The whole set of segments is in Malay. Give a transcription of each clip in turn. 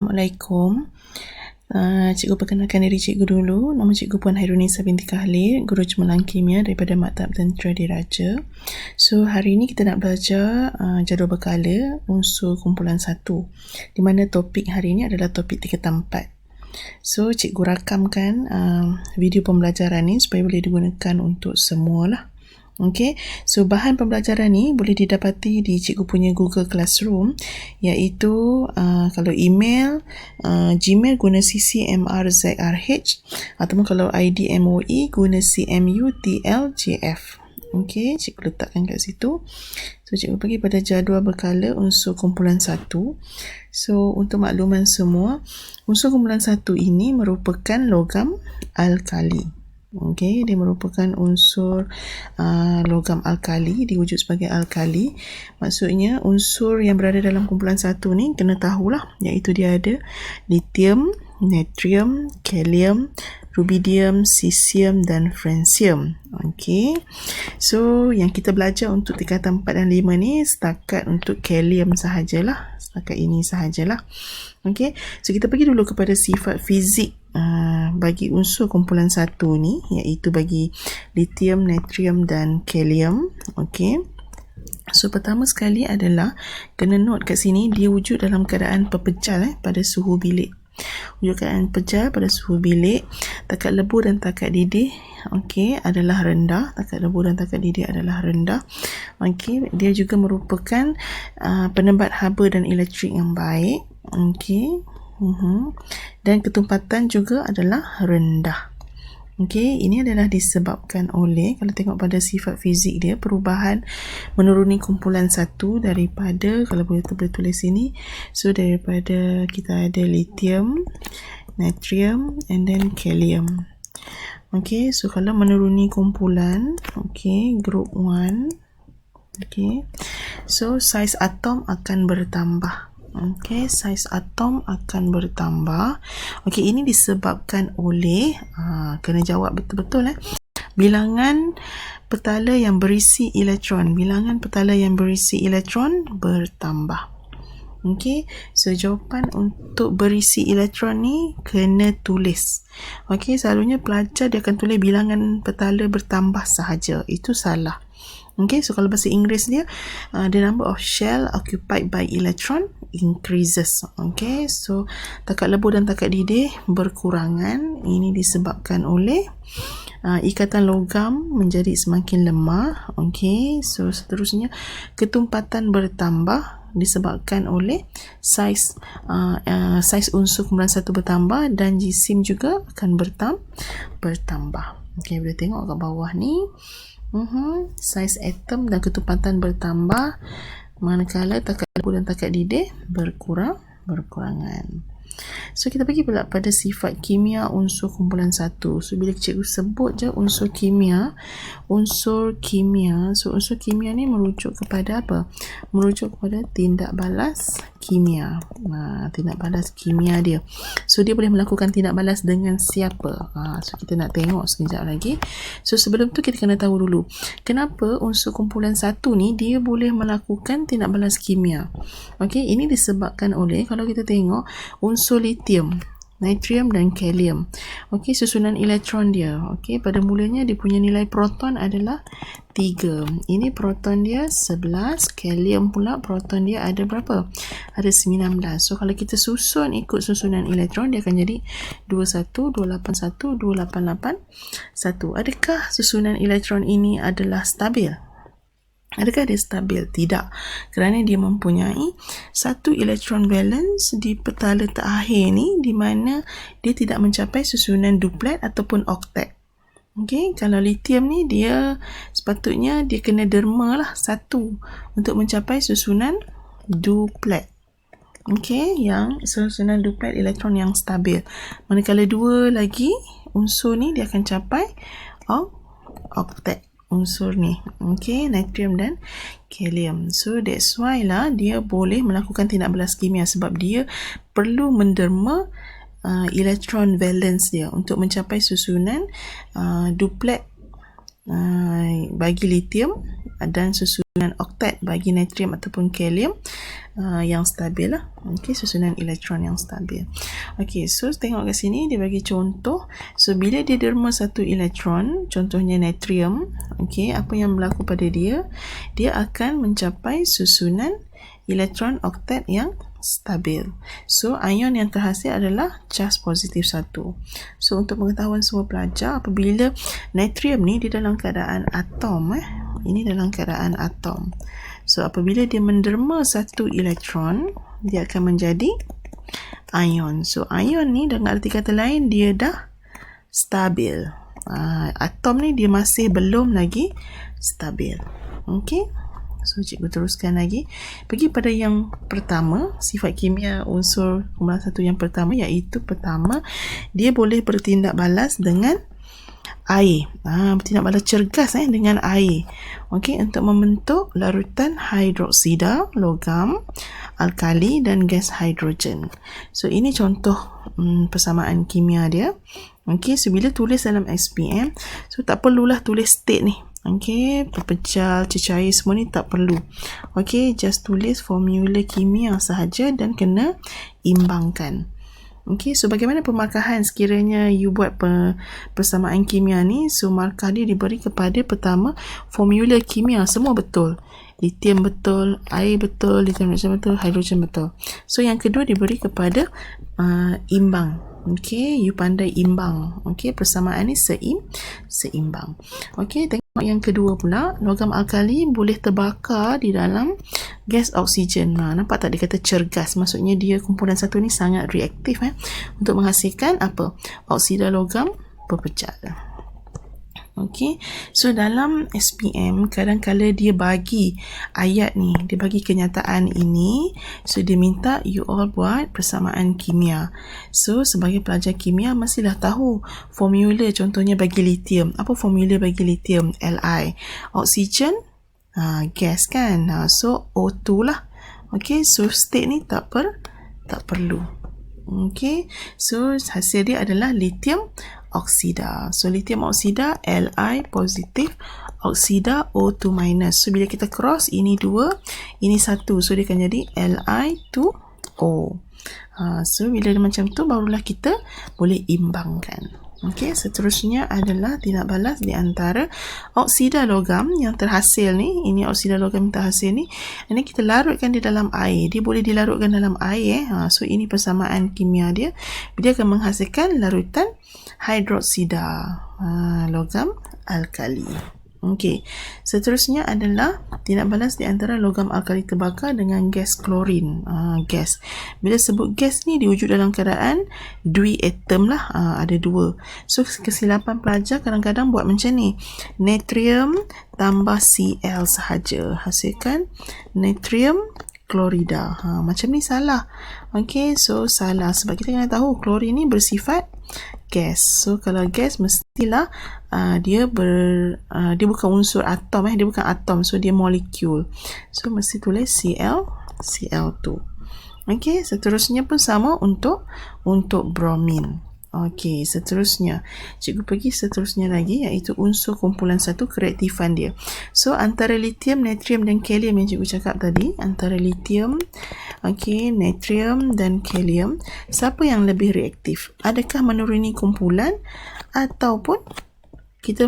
Assalamualaikum. Cikgu perkenalkan diri cikgu dulu. Nama cikgu Puan Hairunisa binti Khalid, guru cemerlang kimia daripada Maktab Tentera Diraja. So, hari ini kita nak belajar jadual berkala unsur kumpulan 1, di mana topik hari ini adalah topik 3/4. So, cikgu rakamkan video pembelajaran ni supaya boleh digunakan untuk semualah. Okey, so bahan pembelajaran ni boleh didapati di cikgu punya Google Classroom, iaitu kalau email, Gmail guna CCMRZRH, ataupun kalau ID MOE guna CMUTLJF. Okey, cikgu letakkan kat situ. So, cikgu pergi pada jadual berkala unsur kumpulan 1. So, untuk makluman semua, unsur kumpulan 1 ini merupakan logam alkali. Okey, dia merupakan unsur logam alkali, diwujud sebagai alkali. Maksudnya unsur yang berada dalam kumpulan 1 ni kena tahulah, iaitu dia ada lithium, natrium, kalium, rubidium, cesium dan francium. Okey. So, yang kita belajar untuk tingkatan 4 dan 5 ni setakat untuk kalium sahajalah. Setakat ini sahajalah. Okey. So, kita pergi dulu kepada sifat fizik bagi unsur kumpulan 1 ni, iaitu bagi lithium, natrium dan kalium. Okey. So, pertama sekali adalah kena note kat sini, dia wujud dalam keadaan perpejal pada suhu bilik. Wujud keadaan pejal pada suhu bilik, takat lebur dan takat didih adalah rendah. Takat lebur dan takat didih adalah rendah. Okey, dia juga merupakan penebat haba dan elektrik yang baik. Okey. Dan ketumpatan juga adalah rendah. Okey, ini adalah disebabkan oleh, kalau tengok pada sifat fizik dia, perubahan menuruni kumpulan 1 daripada, kalau boleh tulis sini, so daripada kita ada lithium, natrium and then kalium. Okey, so kalau menuruni kumpulan, group 1, so saiz atom akan bertambah. Okey, saiz atom akan bertambah. Okey, ini disebabkan oleh kena jawab betul-betul bilangan petala yang berisi elektron. Bilangan petala yang berisi elektron bertambah. Okey, so jawapan untuk berisi elektron ni kena tulis. Okey, selalunya pelajar dia akan tulis bilangan petala bertambah sahaja. Itu salah. Okay, so kalau bahasa Inggeris dia, the number of shell occupied by electron increases. Okay, so takat lebur dan takat didih berkurangan. Ini disebabkan oleh ikatan logam menjadi semakin lemah. Okay, so seterusnya ketumpatan bertambah disebabkan oleh saiz unsur kumpulan 1 bertambah dan jisim juga akan bertambah. Okay, boleh tengok kat bawah ni. Saiz atom dan ketumpatan bertambah, manakala takat lebur dan takat didih berkurangan. So, kita pergi pula pada sifat kimia unsur kumpulan 1. So, bila cikgu sebut je unsur kimia, so unsur kimia ni merujuk kepada apa? Merujuk kepada tindak balas kimia. Tindak balas kimia dia. So, dia boleh melakukan tindak balas dengan siapa? So, kita nak tengok sekejap lagi. So, sebelum tu kita kena tahu dulu, kenapa unsur kumpulan 1 ni dia boleh melakukan tindak balas kimia. Okey, ini disebabkan oleh, kalau kita tengok unsur lithium, natrium dan kalium. Okey, susunan elektron dia. Okey, pada mulanya dia punya nilai proton adalah 3. Ini proton dia 11, kalium pula proton dia ada berapa? Ada 19. So, kalau kita susun ikut susunan elektron, dia akan jadi 21, 281, 288, 1. Adakah susunan elektron ini adalah stabil? Adakah dia stabil? Tidak. Kerana dia mempunyai satu elektron valence di petala terakhir ni, di mana dia tidak mencapai susunan duplet ataupun oktet. Okey, kalau lithium ni dia sepatutnya dia kena derma lah 1 untuk mencapai susunan duplet. Okey, yang susunan duplet elektron yang stabil. Manakala 2 lagi unsur ni dia akan capai oktet. Unsur ni, okey, natrium dan kalium. So, that's why lah dia boleh melakukan tindak balas kimia, sebab dia perlu menderma elektron valence dia untuk mencapai susunan duplet bagi lithium dan susunan oktet bagi natrium ataupun kalium yang stabil lah. Okey, susunan elektron yang stabil. Okey, so tengok kat sini dia bagi contoh. So bila dia derma satu elektron, contohnya natrium, okey, apa yang berlaku pada dia? Dia akan mencapai susunan elektron oktet yang stabil. So ion yang terhasil adalah cas positif 1. So untuk pengetahuan semua pelajar, apabila natrium ni di dalam keadaan atom, ini dalam keadaan atom. So apabila dia menderma satu elektron, dia akan menjadi ion. So ion ni dengan arti kata lain dia dah stabil. Atom ni dia masih belum lagi stabil. Okey. So cikgu teruskan lagi. Pergi pada yang pertama, sifat kimia unsur kumpulan satu yang pertama, iaitu pertama, dia boleh bertindak balas dengan air. Bertindak balas cergas dengan air. Okey, untuk membentuk larutan hidroksida, logam, alkali dan gas hidrogen. So ini contoh persamaan kimia dia. Okey, so bila tulis dalam SPM, so tak perlulah tulis state ni. Okey, pepecah, cecair semua ni tak perlu. Okey, just tulis formula kimia sahaja dan kena imbangkan. Okey, so bagaimana pemarkahan sekiranya you buat persamaan kimia ni? So markah dia diberi kepada pertama formula kimia semua betul. Lithium betul, air betul, lithium betul, hidrogen betul. So yang kedua diberi kepada imbang. Okey, you pandai imbang. Okey, persamaan ni seimbang. Okey, tengok yang kedua pula, logam alkali boleh terbakar di dalam gas oksigen. Nampak tak dia kata cergas? Maksudnya dia kumpulan satu ni sangat reaktif untuk menghasilkan apa? Oksida logam berpecah. Okey, so dalam SPM kadang-kala dia bagi ayat ni, dia bagi kenyataan ini, so dia minta you all buat persamaan kimia. So sebagai pelajar kimia mestilah tahu formula, contohnya bagi lithium. Apa formula bagi lithium? Li. Oksigen, gas kan, so O2 lah. Okey, so state ni tak perlu. Okey, so hasil dia adalah lithium oksida. So lithium oksida Li positif, oksida O2 minus. So bila kita cross, ini 2, ini 1. So dia akan jadi Li2O. So bila dia macam tu, barulah kita boleh imbangkan. Okey, seterusnya adalah tindak balas di antara oksida logam yang terhasil ni. Ini oksida logam yang terhasil ni. Ini kita larutkan di dalam air. Dia boleh dilarutkan dalam air. So ini persamaan kimia dia. Dia akan menghasilkan larutan hidroksida logam alkali. Okey, seterusnya adalah tindak balas di antara logam alkali terbakar dengan gas klorin. Gas. Bila sebut gas ni diwujud dalam keadaan duiatom lah. Ada 2. So kesilapan pelajar kadang-kadang buat macam ni. Natrium tambah Cl sahaja. Hasilkan natrium klorida. Macam ni salah. Okey, so salah. Sebab kita kena tahu klorin ni bersifat gas. So kalau gas mestilah dia bukan unsur atom, dia bukan atom, so dia molekul. So mesti tulis Cl2. Okey, seterusnya pun sama untuk bromin. Okey, seterusnya cikgu pergi seterusnya lagi, iaitu unsur kumpulan satu, kereaktifan dia. So antara lithium, natrium dan kalium yang cikgu cakap tadi, antara lithium, okey, natrium dan kalium, siapa yang lebih reaktif? Adakah menuruni kumpulan ataupun kita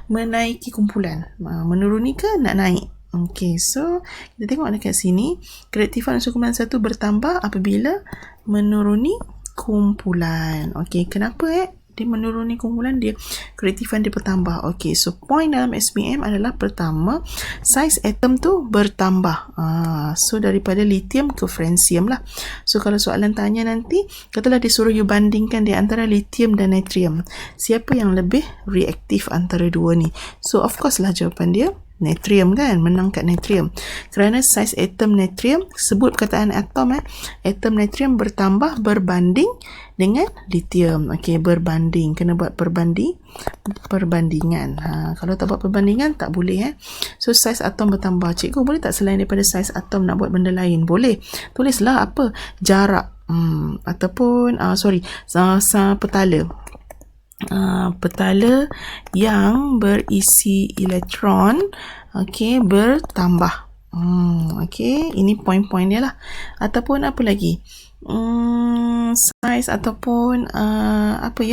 menaiki kumpulan? Menuruni ke nak naik? Okey, so kita tengok dekat sini, kereaktifan unsur kumpulan satu bertambah apabila menuruni kumpulan. Okey, kenapa dia menuruni kumpulan? Dia kereaktifan dia bertambah. Okey, so point dalam SPM adalah pertama, saiz atom tu bertambah. So daripada lithium ke francium lah. So kalau soalan tanya nanti, katalah dia suruh you bandingkan di antara lithium dan natrium, siapa yang lebih reaktif antara dua ni? So of course lah jawapan dia natrium kan, menang kat natrium. Kerana saiz atom natrium, sebut perkataan atom atom natrium bertambah berbanding dengan lithium. Okey, berbanding, kena buat perbandingan. Kalau tak buat perbandingan tak boleh So saiz atom bertambah. Cikgu boleh tak selain daripada saiz atom nak buat benda lain? Boleh. Tulislah apa? Jarak ataupun petala. petala yang berisi elektron bertambah. Ini poin-poin dia lah. Ataupun apa lagi? Saiz ataupun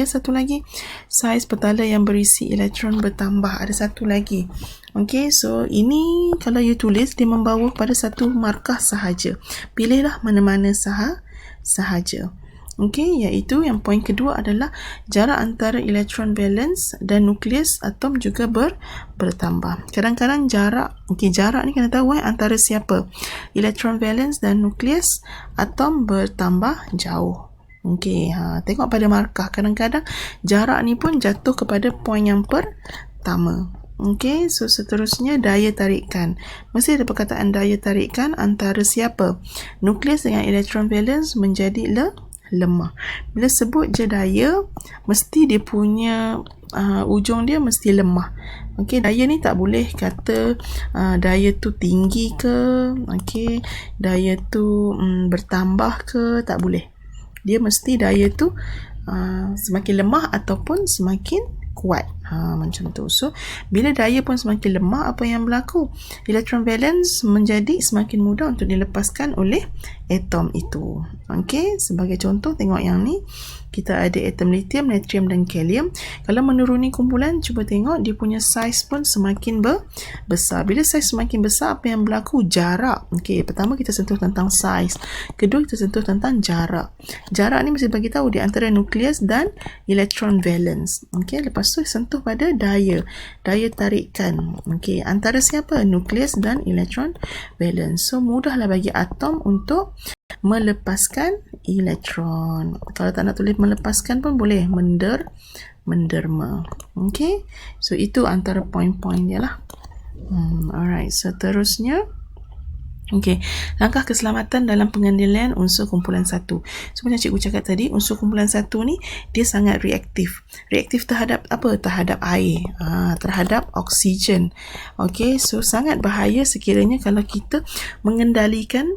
satu lagi, saiz petala yang berisi elektron bertambah. Ada satu lagi. So ini kalau you tulis, dia membawa pada satu markah sahaja. Pilihlah mana-mana sahaja. Iaitu yang poin kedua adalah jarak antara elektron valence dan nukleus atom juga bertambah. Kadang-kadang jarak ni kena tahu antara siapa? Elektron valence dan nukleus atom bertambah jauh. Tengok pada markah. Kadang-kadang jarak ni pun jatuh kepada poin yang pertama. So seterusnya daya tarikan. Mesti ada perkataan daya tarikan antara siapa? Nukleus dengan elektron valence menjadi lemah. Bila sebut je daya, mesti dia punya ujung dia mesti lemah. Daya ni tak boleh kata daya tu tinggi ke, daya tu bertambah ke, tak boleh. Dia mesti daya tu semakin lemah ataupun semakin kuat. Macam tu. So, bila daya pun semakin lemah, apa yang berlaku? Elektron valence menjadi semakin mudah untuk dilepaskan oleh atom itu. Sebagai contoh, tengok yang ni. Kita ada atom lithium, natrium dan kalium. Kalau menuruni kumpulan, cuba tengok dia punya saiz pun semakin besar. Bila saiz semakin besar, apa yang berlaku? Jarak. Pertama kita sentuh tentang saiz. Kedua, kita sentuh tentang jarak. Jarak ni mesti bagi tahu di antara nukleus dan elektron valence. Lepas tu sentuh pada daya tarikan. Antara siapa? Nukleus dan elektron valence. So mudahlah bagi atom untuk melepaskan elektron. Kalau tak nak tulis melepaskan pun boleh menderma. So itu antara poin-poin dia lah. Alright, seterusnya langkah keselamatan dalam pengendalian unsur kumpulan 1. So macam cikgu cakap tadi, unsur kumpulan 1 ni dia sangat reaktif. Reaktif terhadap apa? Terhadap air, terhadap oksigen. So sangat bahaya sekiranya kalau kita mengendalikan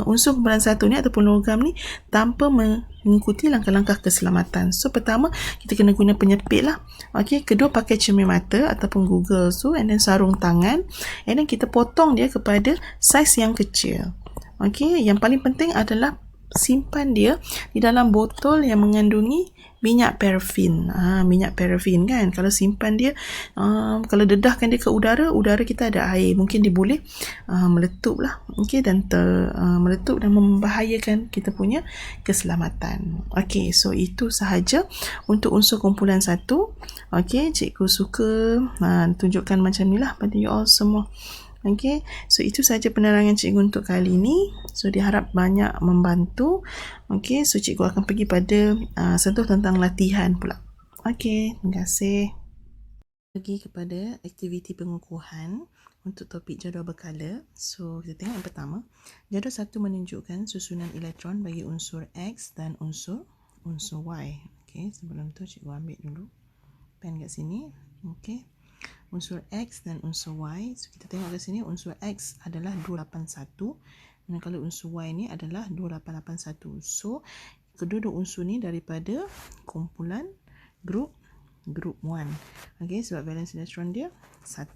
unsur kumpulan 1 ni ataupun logam ni tanpa mengikuti langkah-langkah keselamatan. So pertama, kita kena guna penyepit lah. Kedua, pakai cermin mata ataupun Google and then sarung tangan, and then kita potong dia kepada saiz yang kecil. Yang paling penting adalah simpan dia di dalam botol yang mengandungi minyak parafin. Minyak parafin kan, kalau simpan dia, kalau dedahkan dia ke udara kita ada air, mungkin dia boleh meletup lah, dan meletup dan membahayakan kita punya keselamatan. So itu sahaja untuk unsur kumpulan 1. Cikgu suka tunjukkan macam ni lah pada you all semua. So itu sahaja penerangan cikgu untuk kali ini. So diharap banyak membantu. So cikgu akan pergi pada sentuh tentang latihan pula. Terima kasih. Pergi kepada aktiviti pengukuhan untuk topik jadual berkala. So kita tengok yang pertama. Jadual 1 menunjukkan susunan elektron bagi unsur X dan unsur Y. Sebelum tu cikgu ambil dulu pen kat sini. Unsur X dan unsur Y. So kita tengok kat sini, unsur X adalah 281, dan kalau unsur Y ni adalah 2881. So kedua-dua unsur ni daripada kumpulan group 1. Sebab valence elektron dia 1.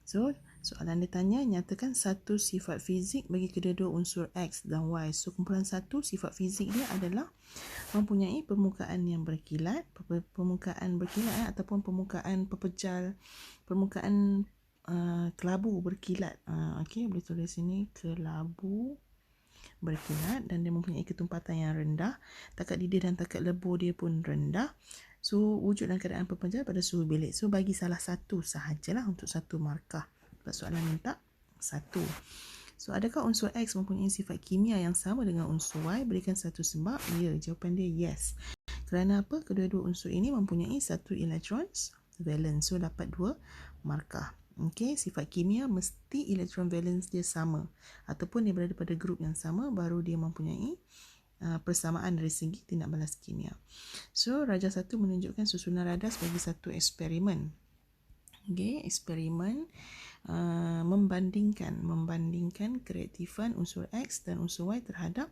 So soalan dia tanya, nyatakan satu sifat fizik bagi kedua-dua unsur X dan Y. So kumpulan 1, sifat fizik dia adalah mempunyai permukaan yang berkilat, ataupun permukaan pepejal, permukaan kelabu berkilat. Boleh tulis sini kelabu berkilat, dan dia mempunyai ketumpatan yang rendah. Takat didih dan takat lebur dia pun rendah. So wujud dalam keadaan pepejal pada suhu bilik. So bagi salah satu sahajalah untuk satu markah. Soalan minta 1. So adakah unsur X mempunyai sifat kimia yang sama dengan unsur Y? Berikan satu sebab. Ya, jawapan dia yes. Kerana apa? Kedua-dua unsur ini mempunyai satu elektron valence. So dapat 2 markah. Sifat kimia mesti elektron valence dia sama, ataupun dia berada pada grup yang sama, baru dia mempunyai persamaan dari segi tindak balas kimia. So Rajah 1 menunjukkan susunan radas bagi satu eksperimen. Eksperimen membandingkan kereaktifan unsur X dan unsur Y terhadap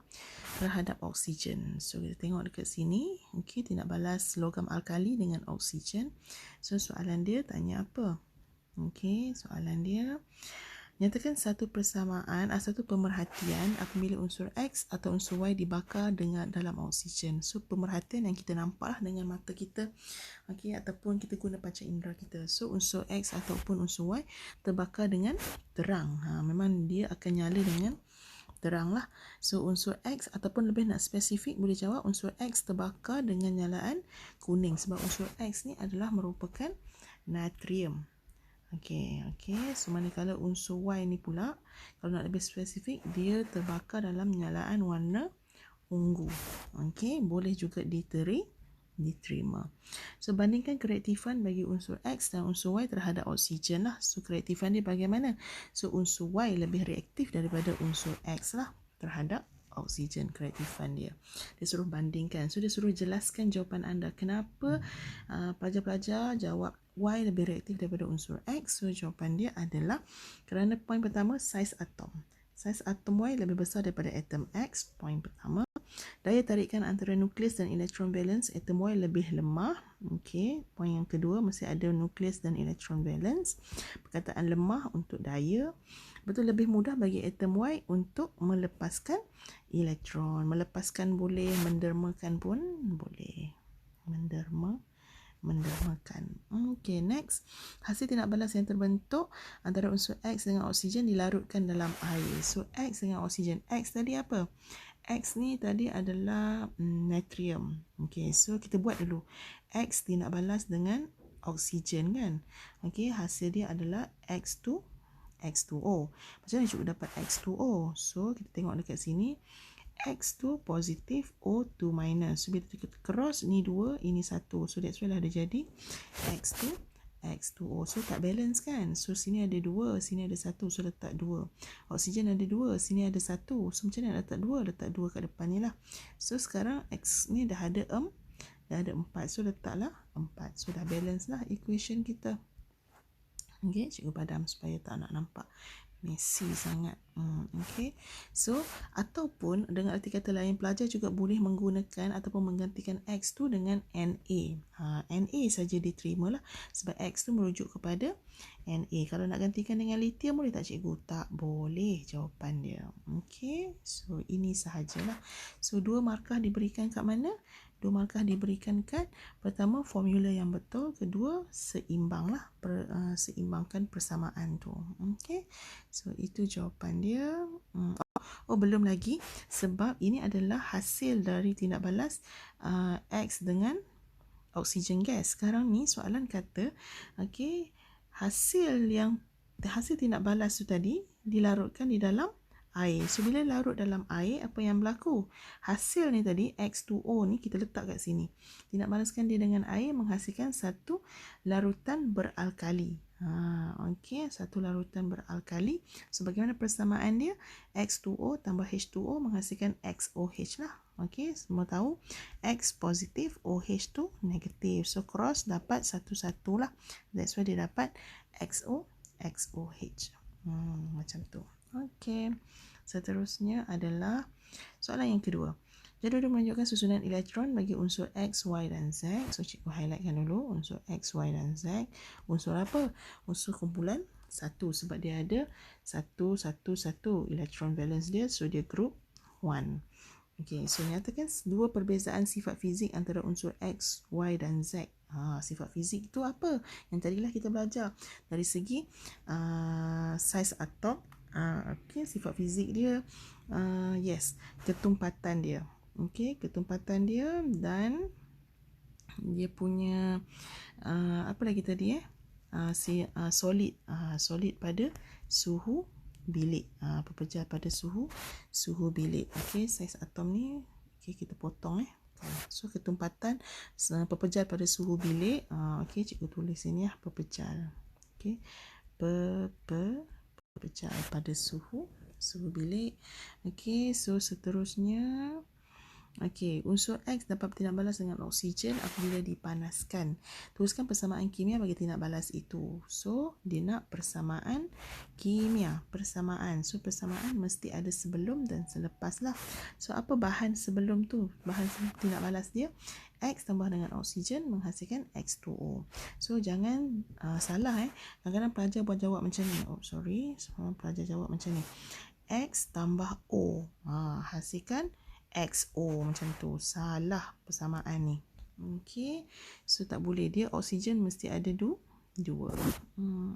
oksigen. So kita tengok dekat sini, okey, tindak balas logam alkali dengan oksigen. So soalan dia tanya apa? Okey, soalan dia, nyatakan satu pemerhatian apabila unsur X atau unsur Y dibakar dengan dalam oksigen. So pemerhatian yang kita nampak dengan mata kita, okey, ataupun kita guna panca indera kita. So unsur X ataupun unsur Y terbakar dengan terang. Memang dia akan nyala dengan terang lah. So unsur X ataupun lebih nak spesifik boleh jawab unsur X terbakar dengan nyalaan kuning sebab unsur X ni adalah merupakan natrium. Okey. So manakala unsur Y ni pula, kalau nak lebih spesifik, dia terbakar dalam nyalaan warna ungu. Okey, boleh juga diterima. So bandingkan kereaktifan bagi unsur X dan unsur Y terhadap oksigen lah. So kereaktifan dia bagaimana? So unsur Y lebih reaktif daripada unsur X lah terhadap oksigen, kereaktifan dia. Dia suruh bandingkan. So dia suruh jelaskan jawapan anda. Kenapa pelajar-pelajar jawab Y lebih reaktif daripada unsur X? So jawapan dia adalah kerana poin pertama, saiz atom. Saiz atom Y lebih besar daripada atom X, poin pertama. Daya tarikan antara nukleus dan elektron valence atom Y lebih lemah. Okey, poin yang kedua, masih ada nukleus dan elektron valence. Perkataan lemah untuk daya. Betul, lebih mudah bagi atom Y untuk melepaskan elektron. Melepaskan boleh, mendermakan pun boleh. Mendermakan. Okey, next. Hasil tindak balas yang terbentuk antara unsur X dengan oksigen dilarutkan dalam air. So, X dengan oksigen. X tadi apa? X ni tadi adalah natrium. Okey, so kita buat dulu. X tindak balas dengan oksigen kan? Okey, hasil dia adalah X2O. Macam mana cikgu dapat X2O? So, kita tengok dekat sini. X2 positif, O2 minus. So, bila kita cross, ni 2, ini 1. So, that's why lah dia jadi X2O. So, tak balance kan? So, sini ada 2, sini ada 1. So, letak 2. Oksigen ada 2, sini ada 1. So, macam mana letak 2? Letak 2 kat depan ni lah. So, sekarang X ni dah ada 4. So, letaklah 4. So, dah balance lah equation kita. Okay, cikgu padam supaya tak nak nampak messy sangat. Okay. So, ataupun dengan arti kata lain, pelajar juga boleh menggunakan ataupun menggantikan X tu dengan Na. Na saja diterima lah sebab X tu merujuk kepada Na. Kalau nak gantikan dengan lithium boleh tak cikgu? Tak boleh jawapan dia. Okay. So, ini sahajalah. So, 2 markah diberikan kat mana? 2 markah diberikan kat pertama formula yang betul, kedua seimbang lah, seimbangkan persamaan tu. Okay. So itu jawapan dia. Oh, belum lagi sebab ini adalah hasil dari tindak balas X dengan oksigen gas. Sekarang ni soalan kata, okay, hasil tindak balas tu tadi dilarutkan di dalam air. So, bila larut dalam air, apa yang berlaku? Hasil ni tadi, X2O ni, kita letak kat sini. Tindak balaskan dia dengan air menghasilkan satu larutan beralkali. Okey, satu larutan beralkali. So, bagaimana persamaan dia? X2O tambah H2O menghasilkan XOH lah. Okey, semua tahu. X positif, OH2 negatif. So, cross dapat satu-satu lah. That's why dia dapat XOH. Macam tu. Okey, seterusnya adalah soalan yang kedua. Jadual menunjukkan susunan elektron bagi unsur X, Y dan Z. So, cikgu highlightkan dulu unsur X, Y dan Z. Unsur apa? Unsur kumpulan 1 sebab dia ada 1, 1, 1 elektron valence dia. So, dia group 1. Okey, so nyatakan 2 perbezaan sifat fizik antara unsur X, Y dan Z. Sifat fizik itu apa? Yang tadilah kita belajar. Dari segi saiz atom, okey, sifat fizik dia, yes, ketumpatan dia. Okey, ketumpatan dia dan dia punya apa lagi tadi solid pada suhu bilik, pepejal pada suhu bilik. Okey, saiz atom ni kita potong so ketumpatan pepejal pada suhu bilik. Okey, cikgu tulis sini pepejal. Okey, pepejal pada suhu bilik. Okey, so seterusnya Okey, unsur X dapat bertindak balas dengan oksigen apabila dipanaskan. Teruskan persamaan kimia bagi tindak balas itu. So, dia nak persamaan kimia. Persamaan. So, persamaan mesti ada sebelum dan selepas lah. So, apa bahan sebelum tu? Bahan tindak balas dia, X tambah dengan oksigen menghasilkan X2O. So, jangan salah. Kadang-kadang pelajar buat jawab macam ni. Oh, sorry. Pelajar jawab macam ni. X tambah O. Hasilkan XO macam tu. Salah persamaan ni. Okey. So tak boleh, dia oksigen mesti ada dua.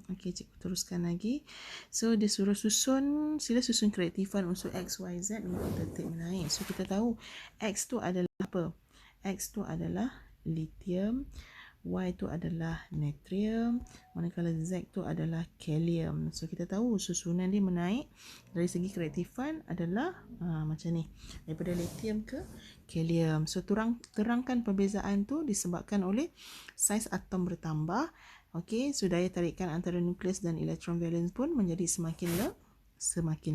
Okey, cikgu teruskan lagi. So dia suruh sila susun kereaktifan unsur X, Y, Z mengikut tertib menaik. So kita tahu X tu adalah apa? X tu adalah lithium, Y tu adalah natrium, manakala Z tu adalah kalium. So kita tahu susunan dia menaik dari segi kereaktifan adalah macam ni, daripada lithium ke kalium. So terangkan perbezaan tu disebabkan oleh saiz atom bertambah. Okey, so daya tarikan antara nukleus dan elektron valence pun menjadi semakin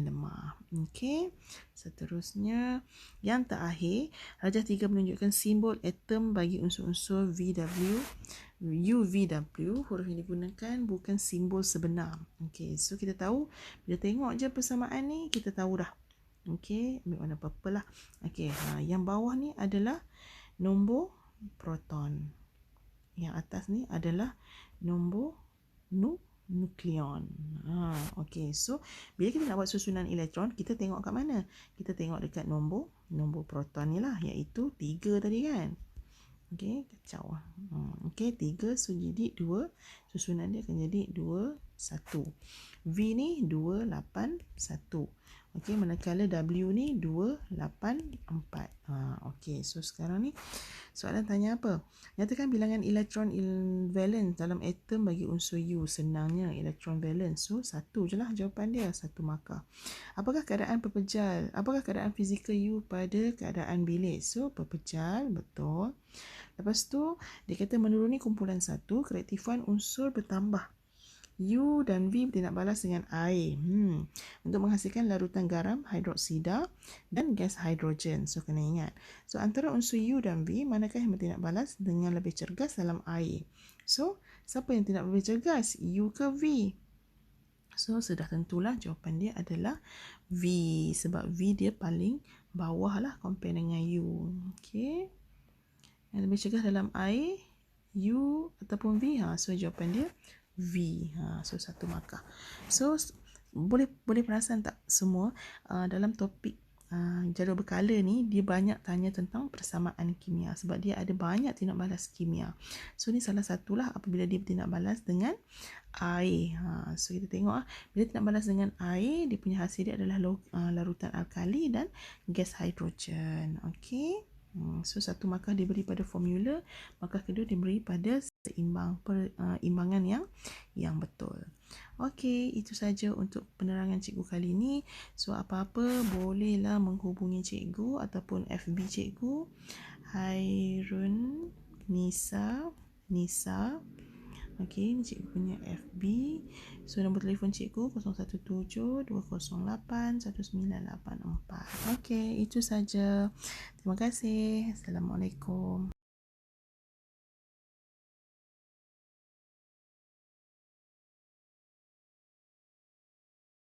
lemah. Okey, seterusnya yang terakhir, rajah 3 menunjukkan simbol atom bagi unsur-unsur VW. UVW, huruf yang digunakan bukan simbol sebenar. Okey, so kita tahu bila tengok je persamaan ni kita tahu dah. Okey, ambil warna purple lah. Okey, yang bawah ni adalah nombor proton. Yang atas ni adalah nombor nukleon. Okey, so bila kita nak buat susunan elektron, kita tengok kat mana? Kita tengok dekat nombor proton ni lah, iaitu 3 tadi kan. Okey, kacau. Okey, 3, so jadi 2. Susunan dia akan jadi 2, 1. V ni 2, 8, 1. Okey, manakala W ni 2, 8, 4. Okey, so sekarang ni soalan tanya apa? Nyatakan bilangan elektron valence dalam atom bagi unsur U. Senangnya elektron valence. So 1 je lah jawapan dia, 1 markah. Apakah keadaan pepejal? Apakah keadaan fizikal U pada keadaan bilik? So pepejal, betul. Lepas tu dia kata menuruni kumpulan 1, kereaktifan unsur bertambah. U dan V bertindak balas dengan air untuk menghasilkan larutan garam, hidroksida dan gas hidrogen. So kena ingat. So antara unsur U dan V, manakah yang bertindak balas dengan lebih cergas dalam air? So siapa yang tidak lebih cergas? U ke V? So sudah tentulah jawapan dia adalah V, sebab V dia paling bawah lah compare dengan U. Okey. Yang lebih cergas dalam air, U ataupun V? So jawapan dia V. So 1 markah. So boleh perasan tak semua dalam topik jadual berkala ni dia banyak tanya tentang persamaan kimia sebab dia ada banyak tindak balas kimia. So ni salah satulah apabila dia bertindak balas dengan air. So kita tengok bila tindak balas dengan air, dia punya hasil dia adalah larutan alkali dan gas hidrogen. Okey. So 1 markah diberi pada formula, markah kedua diberi pada imbangan yang betul. Okey, itu saja untuk penerangan cikgu kali ini. So apa-apa bolehlah menghubungi cikgu ataupun FB cikgu Hairun Nisa. Okey, ini cikgu punya FB. So nombor telefon cikgu 017-208-1984. Okey, itu saja. Terima kasih. Assalamualaikum.